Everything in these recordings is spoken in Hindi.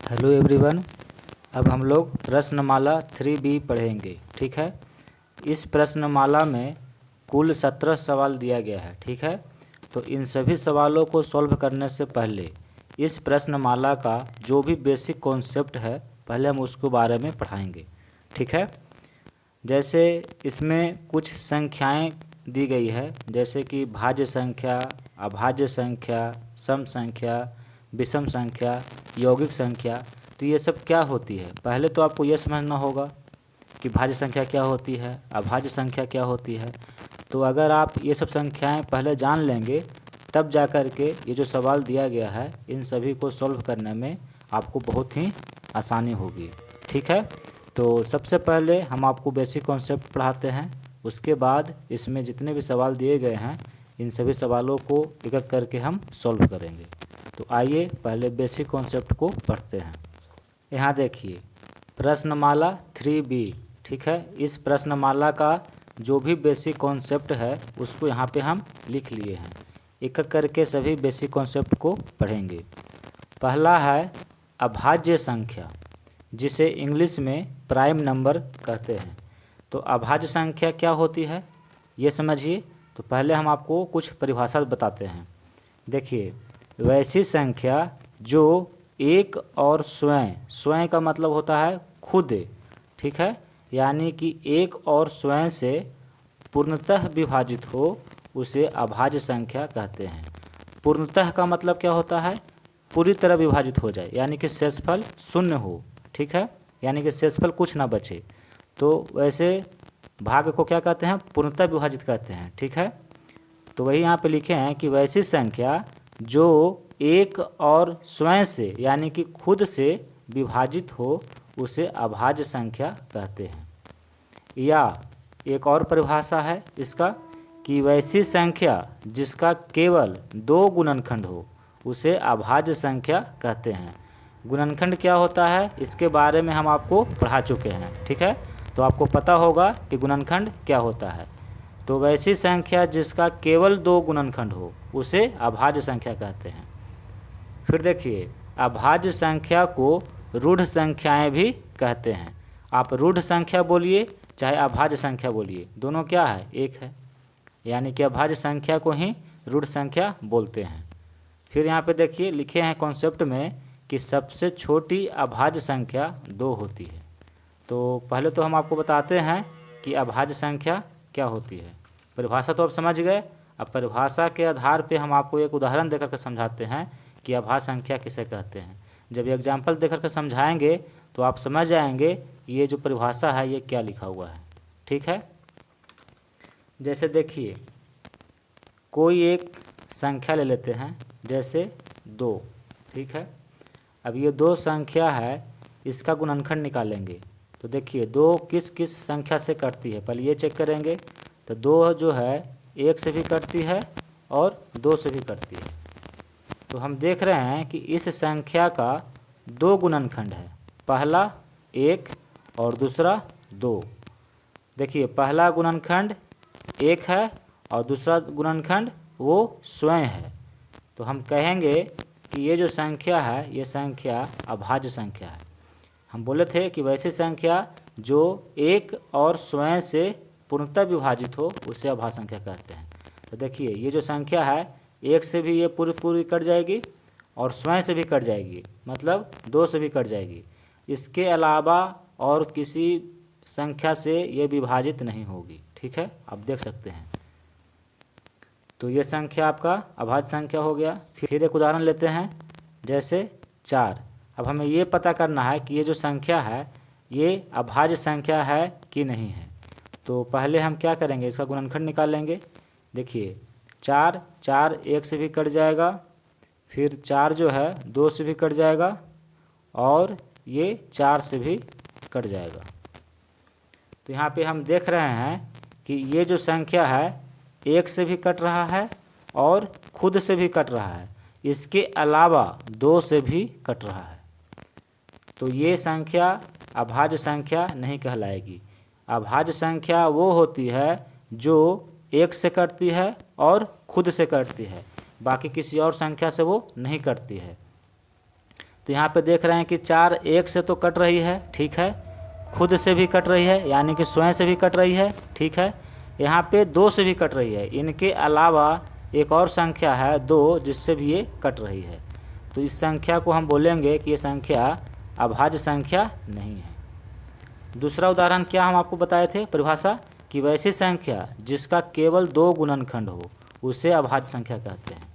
Hello everyone. अब हम लोग प्रश्नमाला 3B पढ़ेंगे। ठीक है। इस प्रश्नमाला में कुल 17 सवाल दिया गया है। ठीक है। तो इन सभी सवालों को सॉल्व करने से पहले इस प्रश्नमाला का जो भी बेसिक कॉन्सेप्ट है पहले हम उसके बारे में पढ़ाएंगे। ठीक है। जैसे इसमें कुछ संख्याएं दी गई है, जैसे कि भाज्य संख्या, अभाज्य संख्या, सम संख्या, विषम संख्या, यौगिक संख्या। तो ये सब क्या होती है, पहले तो आपको ये समझना होगा कि भाज्य संख्या क्या होती है, अभाज्य संख्या क्या होती है। तो अगर आप ये सब संख्याएं पहले जान लेंगे तब जा कर के ये जो सवाल दिया गया है इन सभी को सॉल्व करने में आपको बहुत ही आसानी होगी। ठीक है। तो सबसे पहले हम आपको बेसिक कॉन्सेप्ट पढ़ाते हैं, उसके बाद इसमें जितने भी सवाल दिए गए हैं इन सभी सवालों को एक एक करके हम सॉल्व करेंगे। तो आइए पहले बेसिक कॉन्सेप्ट को पढ़ते हैं। यहाँ देखिए प्रश्नमाला 3B। ठीक है। इस प्रश्नमाला का जो भी बेसिक कॉन्सेप्ट है उसको यहाँ पे हम लिख लिए हैं, एक एक करके सभी बेसिक कॉन्सेप्ट को पढ़ेंगे। पहला है अभाज्य संख्या, जिसे इंग्लिश में प्राइम नंबर कहते हैं। तो अभाज्य संख्या क्या होती है ये समझिए। तो पहले हम आपको कुछ परिभाषा बताते हैं। देखिए, वैसी संख्या जो एक और स्वयं, स्वयं का मतलब होता है खुद, ठीक है, यानी कि एक और स्वयं से पूर्णतः विभाजित हो उसे अभाज्य संख्या कहते हैं। पूर्णतः का मतलब क्या होता है, पूरी तरह विभाजित हो जाए, यानी कि शेषफल शून्य हो। ठीक है, यानी कि शेषफल कुछ ना बचे। तो वैसे भाग को क्या कहते हैं, पूर्णतः विभाजित कहते हैं। ठीक है। तो वही यहाँ पे लिखे हैं कि वैसी संख्या जो एक और स्वयं से यानी कि खुद से विभाजित हो उसे अभाज्य संख्या कहते हैं। या एक और परिभाषा है इसका कि वैसी संख्या जिसका केवल 2 गुणनखंड हो उसे अभाज्य संख्या कहते हैं। गुणनखंड क्या होता है इसके बारे में हम आपको पढ़ा चुके हैं। ठीक है। तो आपको पता होगा कि गुणनखंड क्या होता है। तो वैसी संख्या जिसका केवल 2 गुणनखंड हो उसे अभाज्य संख्या कहते हैं। फिर देखिए, अभाज्य संख्या को रूढ़ संख्याएं भी कहते हैं। आप रूढ़ संख्या बोलिए चाहे अभाज्य संख्या बोलिए, दोनों क्या है, एक है, यानी कि अभाज्य संख्या को ही रूढ़ संख्या बोलते हैं। फिर यहाँ पे देखिए लिखे हैं कॉन्सेप्ट में कि सबसे छोटी अभाज्य संख्या 2 होती है। तो पहले तो हम आपको बताते हैं कि अभाज्य संख्या क्या होती है। परिभाषा तो आप समझ गए। अब परिभाषा के आधार पे हम आपको एक उदाहरण देकर के समझाते हैं कि अभाज्य संख्या किसे कहते हैं। जब ये एग्जाम्पल देकर के समझाएंगे तो आप समझ जाएंगे कि ये जो परिभाषा है ये क्या लिखा हुआ है। ठीक है। जैसे देखिए, कोई एक संख्या ले लेते हैं, जैसे 2। ठीक है। अब ये 2 संख्या है, इसका गुणनखंड निकालेंगे। तो देखिए 2 किस किस संख्या से कटती है, पहले ये चेक करेंगे। तो 2 जो है 1 से भी कटती है और 2 से भी कटती है। तो हम देख रहे हैं कि इस संख्या का 2 गुणनखंड है, पहला 1 और दूसरा 2। देखिए पहला गुणनखंड 1 है और दूसरा गुणनखंड वो स्वयं है। तो हम कहेंगे कि ये जो संख्या है ये संख्या अभाज्य संख्या है। हम बोले थे कि वैसी संख्या जो एक और स्वयं से पूर्णतः विभाजित हो उसे अभाज्य संख्या कहते हैं। तो देखिए ये जो संख्या है 1 से भी ये पूरी कट जाएगी और स्वयं से भी कट जाएगी, मतलब 2 से भी कट जाएगी। इसके अलावा और किसी संख्या से ये विभाजित नहीं होगी। ठीक है, आप देख सकते हैं। तो ये संख्या आपका अभाज्य संख्या हो गया। फिर एक उदाहरण लेते हैं, जैसे 4। अब हमें ये पता करना है कि ये जो संख्या है ये अभाज्य संख्या है कि नहीं है। तो पहले हम क्या करेंगे, इसका गुणनखंड निकालेंगे। देखिए 4 1 से भी कट जाएगा, फिर 4 जो है 2 से भी कट जाएगा और ये 4 से भी कट जाएगा। तो यहाँ पे हम देख रहे हैं कि ये जो संख्या है 1 से भी कट रहा है और खुद से भी कट रहा है, इसके अलावा 2 से भी कट रहा है। तो ये संख्या अभाज्य संख्या नहीं कहलाएगी। अभाज्य संख्या वो होती है जो 1 से कटती है और खुद से कटती है, बाकी किसी और संख्या से वो नहीं कटती है। तो यहाँ पे देख रहे हैं कि 4 1 से तो कट रही है, ठीक है, खुद से भी कट रही है यानी कि स्वयं से भी कट रही है, ठीक है, यहाँ पे 2 से भी कट रही है। इनके अलावा एक और संख्या है 2 जिससे भी ये कट रही है। तो इस संख्या को हम बोलेंगे कि ये संख्या अभाज्य संख्या नहीं है। दूसरा उदाहरण क्या हम आपको बताए थे परिभाषा, कि वैसी संख्या जिसका केवल 2 गुणनखंड हो उसे अभाज्य संख्या कहते हैं।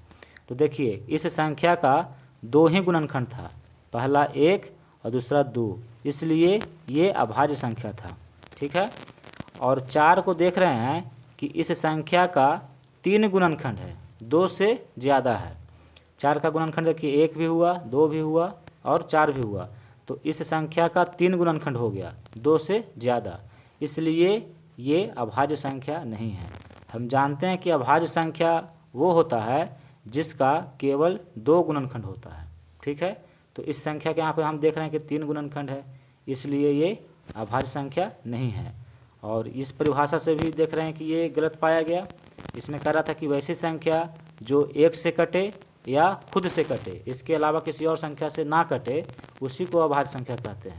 तो देखिए इस संख्या का 2 ही गुणनखंड था, पहला 1 और दूसरा 2, इसलिए ये अभाज्य संख्या था, ठीक है। और 4 को देख रहे हैं कि इस संख्या का 3 गुणनखंड है, 2 से ज़्यादा है। 4 का गुणनखंड देखिए 1 भी हुआ, 2 भी हुआ और 4 भी हुआ, तो इस संख्या का 3 गुणनखंड हो गया, 2 से ज़्यादा, इसलिए ये अभाज्य संख्या नहीं है। हम जानते हैं कि अभाज्य संख्या वो होता है जिसका केवल 2 गुणनखंड होता है, ठीक है। तो इस संख्या के यहाँ पे हम देख रहे हैं कि 3 गुणनखंड है, इसलिए ये अभाज्य संख्या नहीं है। और इस परिभाषा से भी देख रहे हैं कि ये गलत पाया गया। इसमें कह रहा था कि वैसी संख्या जो 1 से कटे या खुद से कटे, इसके अलावा किसी और संख्या से ना कटे, उसी को अभाज्य संख्या कहते हैं।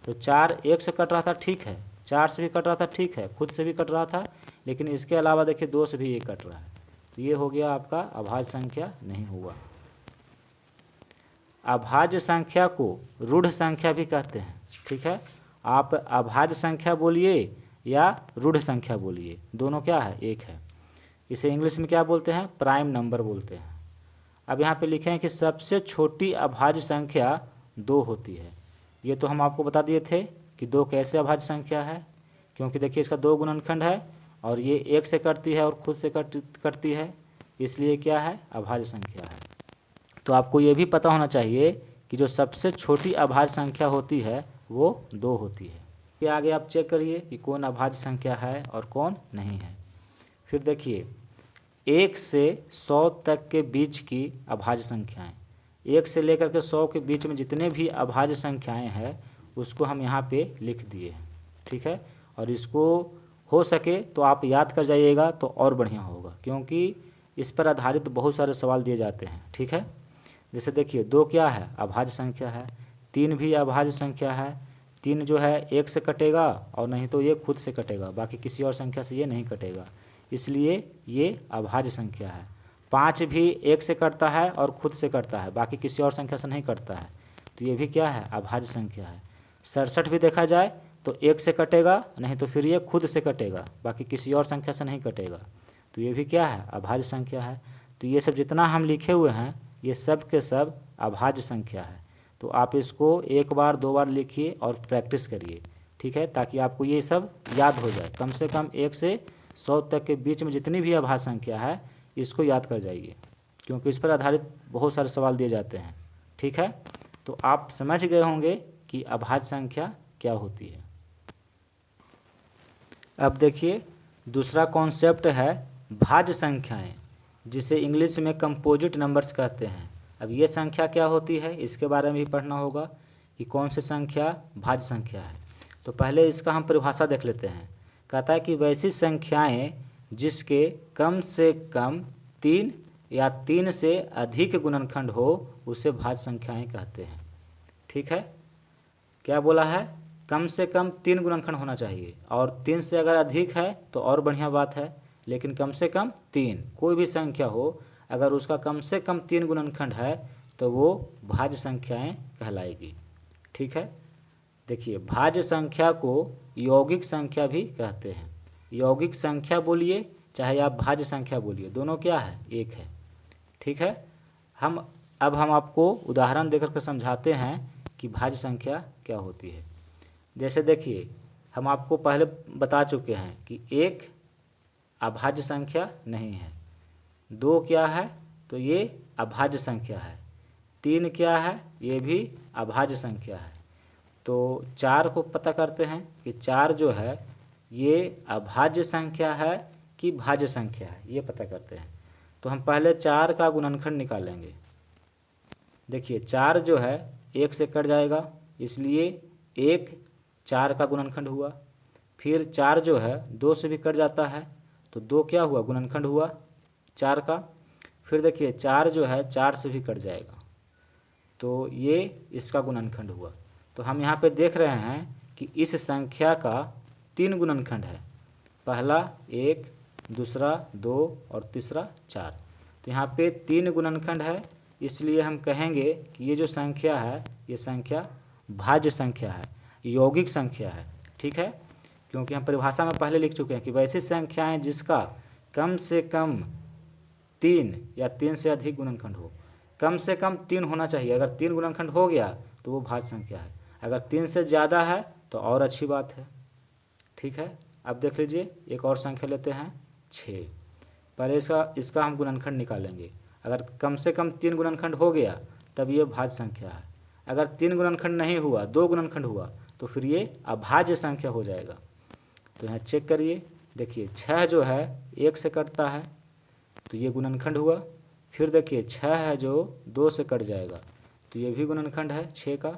तो 4 1 से कट रहा था, ठीक है, 4 से भी कट रहा था, ठीक है, खुद से भी कट रहा था, लेकिन इसके अलावा देखिए 2 से भी ये कट रहा है, तो ये हो गया आपका अभाज्य संख्या नहीं हुआ। अभाज्य संख्या को रूढ़ संख्या भी कहते हैं, ठीक है। आप अभाज्य संख्या बोलिए या रूढ़ संख्या बोलिए, दोनों क्या है, एक है। इसे इंग्लिश में क्या बोलते हैं, प्राइम नंबर बोलते हैं। अब यहाँ पे लिखे हैं कि सबसे छोटी अभाज्य संख्या 2 होती है। ये तो हम आपको बता दिए थे कि 2 कैसे अभाज्य संख्या है, क्योंकि देखिए इसका 2 गुणनखंड है और ये 1 से कटती है और खुद से कटती है, इसलिए क्या है, अभाज्य संख्या है। तो आपको ये भी पता होना चाहिए कि जो सबसे छोटी अभाज्य संख्या होती है वो 2 होती है। ये आगे आप चेक करिए कि कौन अभाज्य संख्या है और कौन नहीं है। फिर देखिए 1 से 100 तक के बीच की अभाज्य संख्याएं, 1 से लेकर के 100 के बीच में जितने भी अभाज्य संख्याएं हैं उसको हम यहाँ पे लिख दिए हैं, ठीक है। और इसको हो सके तो आप याद कर जाइएगा तो और बढ़िया होगा, क्योंकि इस पर आधारित बहुत सारे सवाल दिए जाते हैं, ठीक है। जैसे देखिए 2 क्या है, अभाज्य संख्या है, 3 भी अभाज्य संख्या है, 3 जो है 1 से कटेगा और नहीं तो ये खुद से कटेगा, बाकी किसी और संख्या से ये नहीं कटेगा, इसलिए ये अभाज्य संख्या है। 5 भी 1 से कटता है और खुद से कटता है, बाकी किसी और संख्या से नहीं कटता है, तो ये भी क्या है, अभाज्य संख्या है। 67 भी देखा जाए तो 1 से कटेगा, नहीं तो फिर ये खुद से कटेगा, बाकी किसी और संख्या से नहीं कटेगा, तो ये भी क्या है, अभाज्य संख्या है। तो ये सब जितना हम लिखे हुए हैं ये सब के सब अभाज्य संख्या है। तो आप इसको 1 बार 2 बार लिखिए और प्रैक्टिस करिए, ठीक है, ताकि आपको ये सब याद हो जाए। कम से कम 1 से 100 तक के बीच में जितनी भी अभाज्य संख्या है इसको याद कर जाइए, क्योंकि इस पर आधारित बहुत सारे सवाल दिए जाते हैं, ठीक है। तो आप समझ गए होंगे कि अभाज्य संख्या क्या होती है। अब देखिए दूसरा कॉन्सेप्ट है भाज्य संख्याएं, जिसे इंग्लिश में कंपोजिट नंबर्स कहते हैं। अब ये संख्या क्या होती है इसके बारे में भी पढ़ना होगा कि कौन सी संख्या भाज्य संख्या है। तो पहले इसका हम परिभाषा देख लेते हैं। कहता है कि वैसी संख्याएं जिसके कम से कम 3 या 3 से अधिक गुणनखंड हो उसे भाज्य संख्याएं कहते हैं, ठीक है। क्या बोला है, कम से कम 3 गुणनखंड होना चाहिए, और 3 से अगर अधिक है तो और बढ़िया बात है, लेकिन कम से कम 3, कोई भी संख्या हो अगर उसका कम से कम 3 गुणनखंड है तो वो भाज्य संख्याएं कहलाएगी, ठीक है। देखिए भाज्य संख्या को यौगिक संख्या भी कहते हैं। यौगिक संख्या बोलिए चाहे आप भाज्य संख्या बोलिए, दोनों क्या है, एक है, ठीक है। अब हम आपको उदाहरण देकर के समझाते हैं कि भाज्य संख्या क्या होती है। जैसे देखिए हम आपको पहले बता चुके हैं कि 1 अभाज्य संख्या नहीं है, 2 क्या है, तो ये अभाज्य संख्या है, 3 क्या है, ये भी अभाज्य संख्या है। तो 4 को पता करते हैं कि 4 जो है ये अभाज्य संख्या है कि भाज्य संख्या है, ये पता करते हैं। तो हम पहले 4 का गुणनखंड निकालेंगे। देखिए 4 जो है 1 से कट जाएगा, इसलिए 1 4 का गुणनखंड हुआ। फिर 4 जो है 2 से भी कट जाता है, तो 2 क्या हुआ, गुणनखंड हुआ 4 का। फिर देखिए 4 जो है 4 से भी कट जाएगा, तो ये इसका गुणनखंड हुआ। तो हम यहाँ पे देख रहे हैं कि इस संख्या का 3 गुणनखंड है, पहला 1, दूसरा 2 और तीसरा 4। तो यहाँ पे 3 गुणनखंड है, इसलिए हम कहेंगे कि ये जो संख्या है ये संख्या भाज्य संख्या है, यौगिक संख्या है। ठीक है, क्योंकि हम परिभाषा में पहले लिख चुके हैं कि वैसी संख्याएं जिसका कम से कम 3 या 3 से अधिक गुणनखंड हो। कम से कम 3 होना चाहिए, अगर 3 गुणनखंड हो गया तो वो भाज्य संख्या है, अगर 3 से ज़्यादा है तो और अच्छी बात है। ठीक है, अब देख लीजिए एक और संख्या लेते हैं 6। पहले इसका हम गुणनखंड निकालेंगे। अगर कम से कम 3 गुणनखंड हो गया तब ये भाज्य संख्या है, अगर 3 गुणनखंड नहीं हुआ, 2 गुणनखंड हुआ तो फिर ये अभाज्य संख्या हो जाएगा। तो यहाँ चेक करिए, देखिए 6 जो है 1 से कटता है तो ये गुणनखंड हुआ। फिर देखिए 6 है जो 2 से कट जाएगा तो ये भी गुणनखंड है 6 का।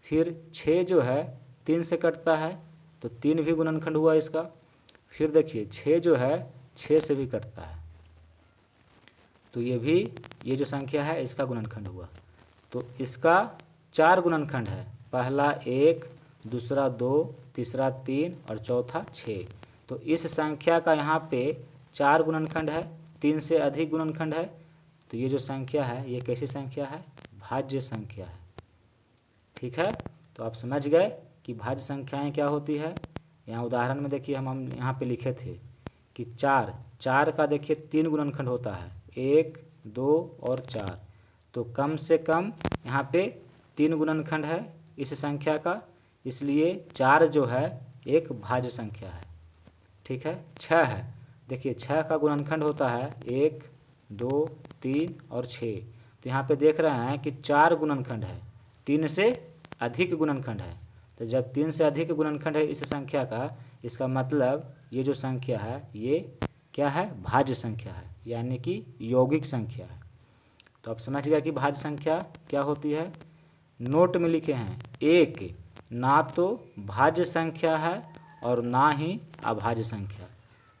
फिर 6 जो है 3 से कटता है तो 3 भी गुणनखंड हुआ इसका। फिर देखिए 6 जो है 6 से भी कटता है तो ये जो संख्या है इसका गुणनखंड हुआ। तो इसका 4 गुणनखंड है, पहला 1, दूसरा 2, तीसरा 3 और चौथा 6। तो इस संख्या का यहाँ पे 4 गुणनखंड है, 3 से अधिक गुणनखंड है। तो ये जो संख्या है ये कैसी संख्या है? भाज्य संख्या है। ठीक है, तो आप समझ गए कि भाज्य संख्याएं क्या होती है। यहाँ उदाहरण में देखिए हम यहाँ पे लिखे थे कि 4 का देखिए 3 गुणनखंड होता है, 1, 2 और 4। तो कम से कम यहाँ पे 3 गुणनखंड है इस संख्या का, इसलिए 4 जो है एक भाज्य संख्या है। ठीक है, 6 है, देखिए 6 का गुणनखंड होता है 1, 2, 3 और 6। तो यहाँ पे देख रहे हैं कि 4 गुणनखंड है, 3 से अधिक गुणनखंड है। तो जब 3 से अधिक गुणनखंड है इस संख्या का, इसका मतलब ये जो संख्या है ये क्या है? भाज्य संख्या है, यानी कि यौगिक संख्या है। तो आप समझ गए कि भाज्य संख्या क्या होती है। नोट में लिखे हैं, 1 ना तो भाज्य संख्या है और ना ही अभाज्य संख्या।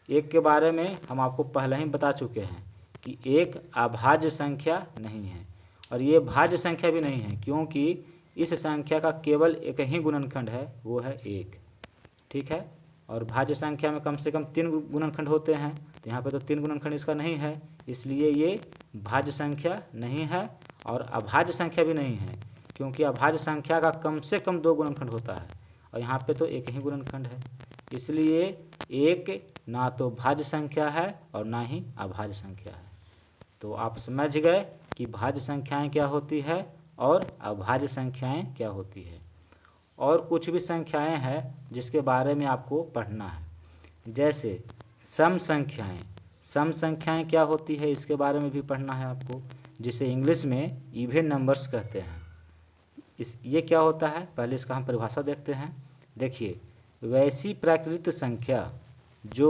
1 के बारे में हम आपको पहले ही बता चुके हैं कि 1 अभाज्य संख्या नहीं है और ये भाज्य संख्या भी नहीं है, क्योंकि इस संख्या का केवल एक ही गुणनखंड है, वो है 1। ठीक है, और भाज्य संख्या में कम से कम 3 गुणनखंड होते हैं, तो यहाँ पे तो 3 गुणनखंड इसका नहीं है, इसलिए ये भाज्य संख्या नहीं है और अभाज्य संख्या भी नहीं है, क्योंकि अभाज्य संख्या का कम से कम 2 गुणनखंड होता है और यहाँ पे तो एक ही गुणनखंड है। इसलिए 1 ना तो भाज्य संख्या है और ना ही अभाज्य संख्या है। तो आप समझ गए कि भाज्य संख्याएं क्या होती है और अभाज्य संख्याएं क्या होती है। और कुछ भी संख्याएं हैं जिसके बारे में आपको पढ़ना है, जैसे सम संख्याएं। सम संख्याएं क्या होती है इसके बारे में भी पढ़ना है आपको, जिसे इंग्लिश में इवन नंबर्स कहते हैं। ये क्या होता है, पहले इसका हम परिभाषा देखते हैं। देखिए, वैसी प्राकृत संख्या जो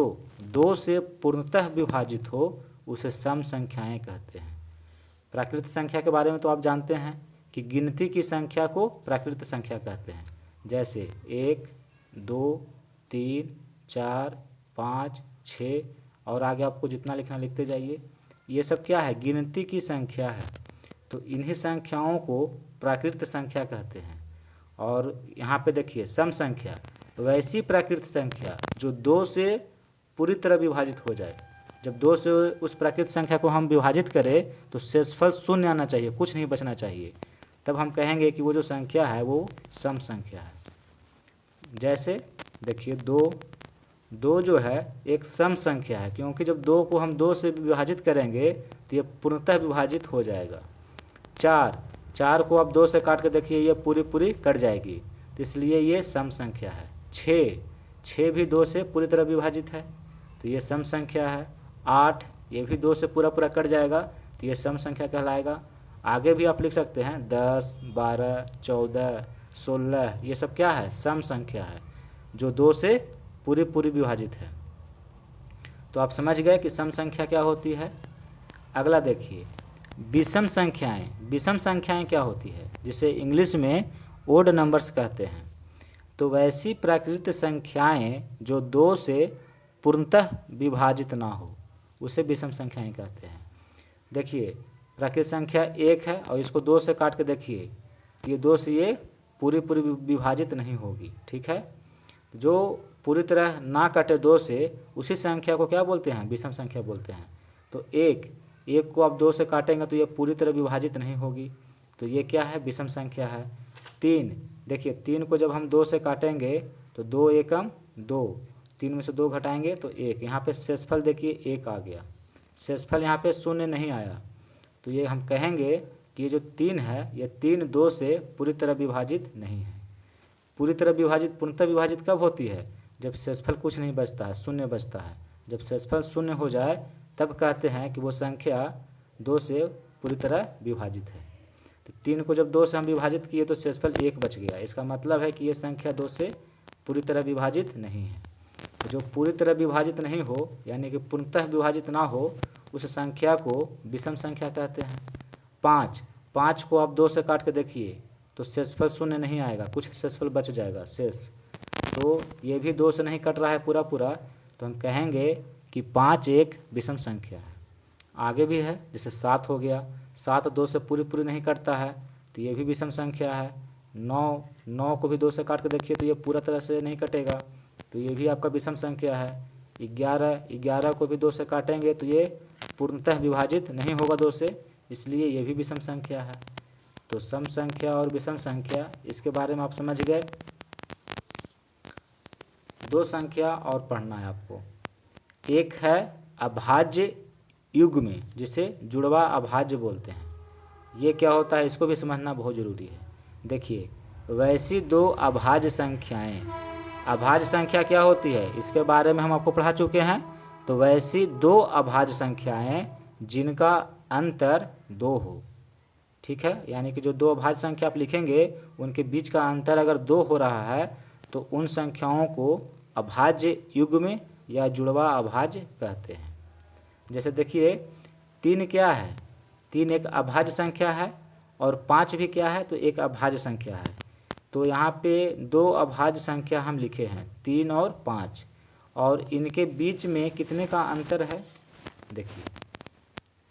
2 से पूर्णतः विभाजित हो उसे सम संख्याएं कहते हैं। प्राकृत संख्या के बारे में तो आप जानते हैं कि गिनती की संख्या को प्राकृत संख्या कहते हैं, जैसे 1, 2, 3, 4, 5, 6 और आगे आपको जितना लिखना लिखते जाइए। ये सब क्या है? गिनती की संख्या है। तो इन्हीं संख्याओं को प्राकृत संख्या कहते हैं। और यहाँ पे देखिए सम संख्या, वैसी प्राकृत संख्या जो 2 से पूरी तरह विभाजित हो जाए। जब 2 से उस प्राकृत संख्या को हम विभाजित करें तो शेषफल शून्य आना चाहिए, कुछ नहीं बचना चाहिए, तब हम कहेंगे कि वो जो संख्या है वो सम संख्या है। जैसे देखिए 2 जो है एक सम संख्या है, क्योंकि जब 2 को हम 2 से विभाजित करेंगे तो ये पूर्णतः विभाजित हो जाएगा। 4 को आप 2 से काट के देखिए ये पूरी कट जाएगी, तो इसलिए ये सम संख्या है। 6 भी 2 से पूरी तरह विभाजित है तो ये सम संख्या है। 8 ये भी 2 से पूरा कट जाएगा तो ये सम संख्या कहलाएगा। आगे भी आप लिख सकते हैं 10, 12, 14, 16, ये सब क्या है? सम संख्या है जो 2 से पूरी विभाजित है। तो आप समझ गए कि सम संख्या क्या होती है। अगला देखिए विषम संख्याएं। विषम संख्याएं क्या होती है, जिसे इंग्लिश में ओड नंबर्स कहते हैं। तो वैसी प्राकृत संख्याएं जो 2 से पूर्णतः विभाजित ना हो उसे विषम संख्याएं कहते हैं। देखिए प्राकृत संख्या 1 है और इसको 2 से काट के देखिए, ये 2 से ये पूरी विभाजित नहीं होगी। ठीक है, जो पूरी तरह ना कटे 2 से, उसी संख्या को क्या बोलते हैं? विषम संख्या बोलते हैं। तो एक को आप 2 से काटेंगे तो ये पूरी तरह विभाजित नहीं होगी, तो ये क्या है? विषम संख्या है। 3, देखिए 3 को जब हम 2 से काटेंगे तो 2 एकम 2, 3 में से 2 घटाएंगे तो 1, यहाँ पे शेषफल देखिए 1 आ गया, शेषफल यहाँ पे 0 नहीं आया, तो ये हम कहेंगे कि ये जो 3 है, ये 3 2 से पूरी तरह विभाजित नहीं है। पूरी तरह विभाजित, पूर्णतः विभाजित कब होती है? जब शेषफल कुछ नहीं बचता है, 0 बचता है। जब शेषफल 0 हो जाए तब कहते हैं कि वो संख्या 2 से पूरी तरह विभाजित है। तो 3 को जब 2 से हम विभाजित किए तो शेषफल 1 बच गया, इसका मतलब है कि ये संख्या 2 से पूरी तरह विभाजित नहीं है। तो जो पूरी तरह विभाजित नहीं हो, यानी कि पूर्णतः विभाजित ना हो, उस संख्या को विषम संख्या कहते हैं। 5 को आप 2 से काट के देखिए तो शेषफल 0 नहीं आएगा, कुछ शेषफल बच जाएगा शेष, तो ये भी 2 से नहीं कट रहा है पूरा, तो हम कहेंगे कि 5 एक विषम संख्या है। आगे भी है, जैसे 7 हो गया, 7 2 से पूरी नहीं कटता है, तो ये भी विषम संख्या है। 9 को भी 2 से काट के देखिए तो ये पूरा तरह से नहीं कटेगा, तो ये भी आपका विषम संख्या है। 11 को भी 2 से काटेंगे तो ये पूर्णतः विभाजित नहीं होगा 2 से, इसलिए ये भी विषम संख्या है। तो सम संख्या और विषम संख्या, इसके बारे में आप समझ गए। 2 संख्या और पढ़ना है आपको। एक है अभाज्य युग्म, जिसे जुड़वा अभाज्य बोलते हैं। ये क्या होता है, इसको भी समझना बहुत ज़रूरी है। देखिए, वैसी 2 अभाज्य संख्याएं, अभाज्य संख्या क्या होती है इसके बारे में हम आपको पढ़ा चुके हैं। तो वैसी 2 अभाज्य संख्याएं जिनका अंतर 2 हो। ठीक है, यानी कि जो 2 अभाज्य संख्या आप लिखेंगे उनके बीच का अंतर अगर 2 हो रहा है तो उन संख्याओं को अभाज्य युग्म या जुड़वा अभाज्य कहते हैं। जैसे देखिए 3 क्या है? 3 एक अभाज्य संख्या है और 5 भी क्या है? तो एक अभाज्य संख्या है। तो यहाँ पे 2 अभाज्य संख्या हम लिखे हैं, 3 और 5, और इनके बीच में कितने का अंतर है? देखिए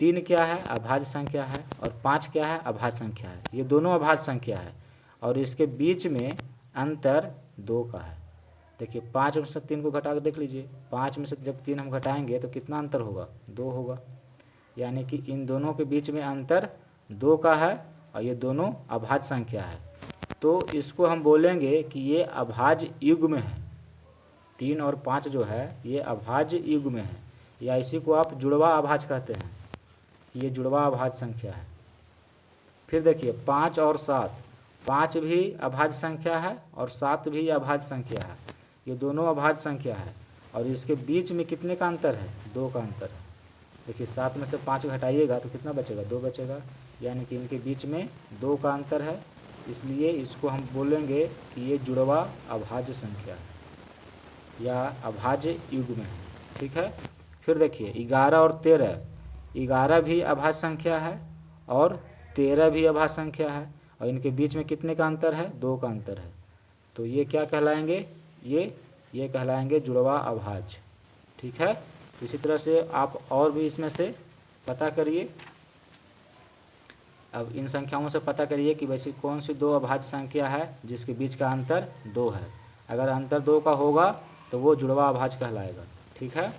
3 क्या है? अभाज्य संख्या है, और 5 क्या है? अभाज्य संख्या है। ये दोनों अभाज्य संख्या है और इसके बीच में अंतर 2 का है। देखिए 5 में से 3 को घटा कर देख लीजिए, 5 में से जब 3 हम घटाएंगे तो कितना अंतर होगा? 2 होगा, यानी कि इन दोनों के बीच में अंतर 2 का है और ये दोनों अभाज्य संख्या है। तो इसको हम बोलेंगे कि ये अभाज्य युग्म है। 3 और 5 जो है ये अभाज्य युग्म है, या इसी को आप जुड़वा अभाज्य कहते हैं। ये जुड़वा अभाज्य संख्या है। फिर देखिए 5 और 7, 5 भी अभाज्य संख्या है और 7 भी अभाज्य संख्या है। ये दोनों अभाज्य संख्या है और इसके बीच में कितने का अंतर है? 2 का अंतर है। देखिए 7 में से 5 घटाइएगा तो कितना बचेगा? 2 बचेगा, यानी कि इनके बीच में 2 का अंतर है, इसलिए इसको हम बोलेंगे कि ये जुड़वा अभाज्य संख्या है या अभाज्य युग्म है। ठीक है, फिर देखिए 11 और 13, 11 भी अभाज्य संख्या है और 13 भी अभाज्य संख्या है, और इनके बीच में कितने का अंतर है? 2 का अंतर है। तो ये क्या कहलाएंगे? ये कहलाएंगे जुड़वा अभाज्य। ठीक है, इसी तरह से आप और भी इसमें से पता करिए। अब इन संख्याओं से पता करिए कि वैसी कौन सी 2 अभाज्य संख्या है जिसके बीच का अंतर 2 है। अगर अंतर 2 का होगा तो वो जुड़वा अभाज्य कहलाएगा। ठीक है,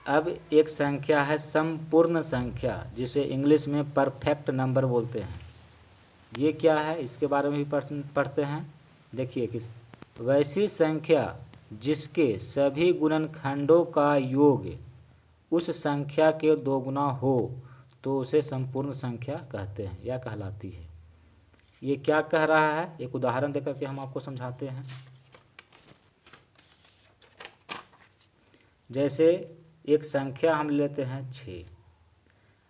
अब एक संख्या है संपूर्ण संख्या, जिसे इंग्लिश में परफेक्ट नंबर बोलते हैं। ये क्या है इसके बारे में भी पढ़ते हैं। देखिए कि वैसी संख्या जिसके सभी गुणनखंडों का योग उस संख्या के 2 गुना हो तो उसे संपूर्ण संख्या कहते हैं या कहलाती है। ये क्या कह रहा है, एक उदाहरण देकर के हम आपको समझाते हैं। जैसे एक संख्या हम लेते हैं 6।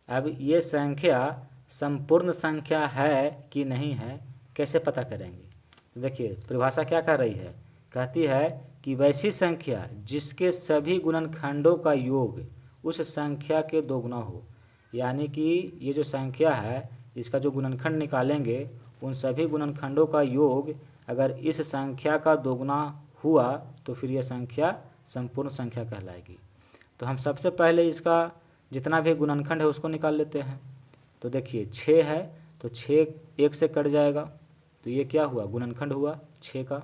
अब ये संख्या संपूर्ण संख्या है कि नहीं है, कैसे पता करेंगे? तो देखिए परिभाषा क्या कह रही है, कहती है कि वैसी संख्या जिसके सभी गुणनखंडों का योग उस संख्या के 2 गुना हो। यानी कि ये जो संख्या है इसका जो गुणनखंड निकालेंगे उन सभी गुणनखंडों का योग अगर इस संख्या का 2 गुना हुआ तो फिर यह संख्या संपूर्ण संख्या कहलाएगी। तो हम सबसे पहले इसका जितना भी गुणनखंड है उसको निकाल लेते हैं। तो देखिए 6 है तो 6 1 से कट जाएगा, तो ये क्या हुआ, गुणनखंड हुआ 6 का।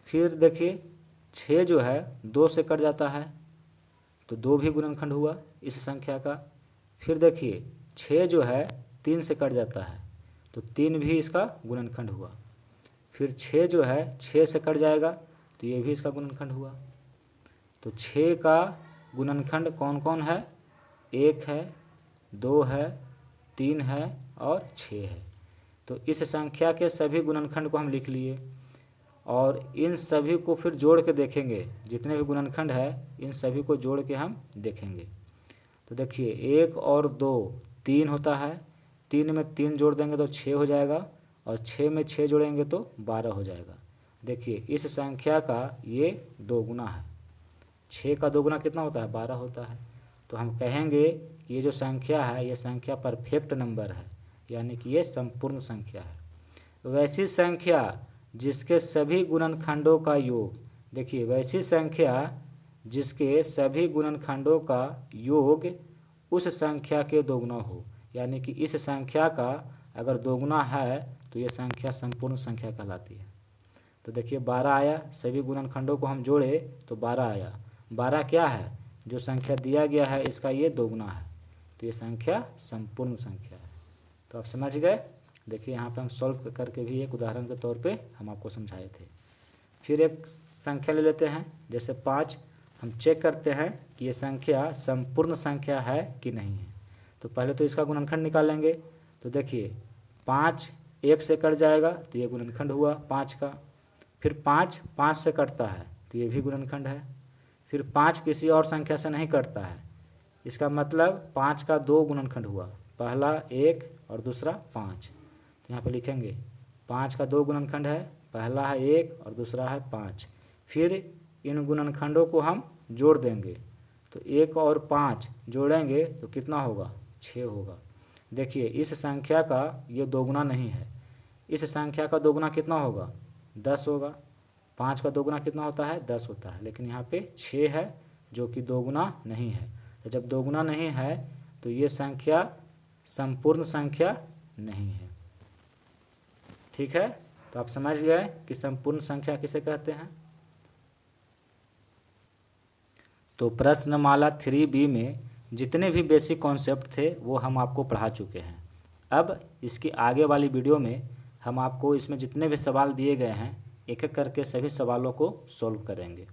फिर देखिए 6 जो है 2 से कट जाता है, तो 2 भी गुणनखंड हुआ इस संख्या का। फिर देखिए 6 जो है 3 से कट जाता है, तो 3 भी इसका गुणनखंड हुआ। फिर 6 जो है 6 से कट जाएगा, तो ये भी इसका गुणनखंड हुआ। तो 6 का गुणनखंड कौन कौन है, 1 है, 2 है, 3 है और 6 है। तो इस संख्या के सभी गुणनखंड को हम लिख लिए और इन सभी को फिर जोड़ के देखेंगे, जितने भी गुणनखंड है इन सभी को जोड़ के हम देखेंगे। तो देखिए 1 और 2 3 होता है, 3 में 3 जोड़ देंगे तो 6 हो जाएगा और 6 में 6 जोड़ेंगे तो 12 हो जाएगा। देखिए इस संख्या का ये 2 गुना है, 6 का 2 गुना कितना होता है, 12 होता है। तो हम कहेंगे कि ये जो संख्या है ये संख्या परफेक्ट नंबर है, यानी कि ये संपूर्ण संख्या है। वैसी संख्या जिसके सभी गुणनखंडों का योग, देखिए वैसी संख्या जिसके सभी गुणनखंडों का योग उस संख्या के दोगुना हो, यानी कि इस संख्या का अगर दोगुना है तो ये संख्या संपूर्ण संख्या कहलाती है। तो देखिए 12 आया, सभी गुणनखंडों को हम जोड़े तो 12 आया। 12 क्या है, जो संख्या दिया गया है इसका ये दोगुना है, तो ये संख्या संपूर्ण संख्या है। तो आप समझ गए। देखिए यहाँ पे हम सॉल्व करके भी एक उदाहरण के तौर पे हम आपको समझाए थे। फिर एक संख्या ले लेते हैं, जैसे 5। हम चेक करते हैं कि ये संख्या संपूर्ण संख्या है कि नहीं है। तो पहले तो इसका गुणनखंड निकालेंगे। तो देखिए 5 1 से कट जाएगा, तो ये गुणनखंड हुआ 5 का। फिर 5 5 से कटता है, तो ये भी गुणनखंड है। फिर 5 किसी और संख्या से नहीं कटता है, इसका मतलब 5 का 2 गुणनखंड हुआ, पहला 1 और दूसरा 5। तो यहाँ पे लिखेंगे 5 का 2 गुणनखंड है, पहला है 1 और दूसरा है 5। फिर इन गुणनखंडों को हम जोड़ देंगे, तो 1 और 5 जोड़ेंगे तो कितना होगा, 6 होगा। देखिए इस संख्या का ये दोगुना नहीं है, इस संख्या का दोगुना कितना होगा, 10 होगा। 5 का दोगुना कितना होता है, 10 होता है, लेकिन यहाँ पे 6 है जो कि दोगुना नहीं है। तो जब दोगुना नहीं है तो ये संख्या संपूर्ण संख्या नहीं है। ठीक है, तो आप समझ गए कि संपूर्ण संख्या किसे कहते हैं। तो प्रश्नमाला 3B में जितने भी बेसिक कॉन्सेप्ट थे वो हम आपको पढ़ा चुके हैं। अब इसकी आगे वाली वीडियो में हम आपको इसमें जितने भी सवाल दिए गए हैं एक एक करके सभी सवालों को सॉल्व करेंगे।